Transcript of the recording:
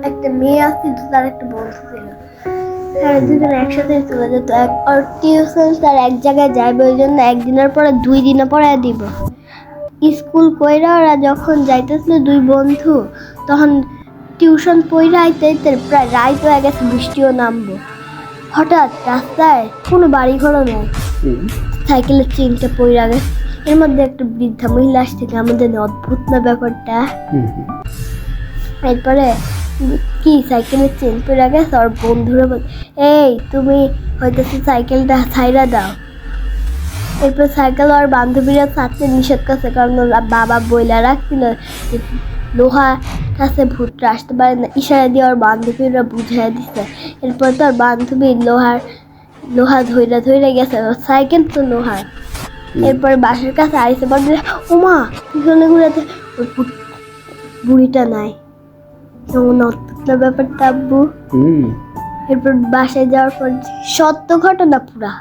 একটা মেয়ে আছে, তার একটা বন্ধু ছিল। হ্যাঁ, দুজন একসাথে চলে যেত। আর টিউশন তার এক জায়গায় যাইবে, ওই জন্য একদিনের পরে 2 দিনে পরে দিব। স্কুল কইরা ওরা যখন যাইতেছিল দুই বন্ধু, তখন টিউশন পড়ে আইতে প্রায় রাত হয়ে গেছে, বৃষ্টিও নামবো। হঠাৎ রাস্তায় কোনো বাড়ি ঘরও নেই, সাইকেলের চেনটা পড়ে গেছে। এর মধ্যে একটা বৃদ্ধা মহিলা আসছে, আমাদের অদ্ভুত না ব্যাপারটা। এরপরে কি সাইকেলের চেন পড়ে গেছে, আর বন্ধুরা বল, এই তুমি হয়তো সাইকেলটা ছাইরা দাও। এরপর সাইকেল আর বান্ধবীরা ছাড়তে নিষেধ করছে, কারণ বাবা বইলা রাখছিল লোহা কাছে ভূতরা আসতে পারে না। ইশারা দিয়ে ওর বান্ধবীরা বুঝাই দিচ্ছে। এরপর তো আর বান্ধবী লোহা ধইরা গেছে, সাইকেল তো লোহার। এরপর বাসার কাছে আইসে বলছে, ওমা পিছনে ঘুরাতে বুড়িটা নাই। কেমন অদ্ভুত ব্যাপারটা আব্বু। এরপর বাসায় যাওয়ার পর সত্য ঘটনা পুরা।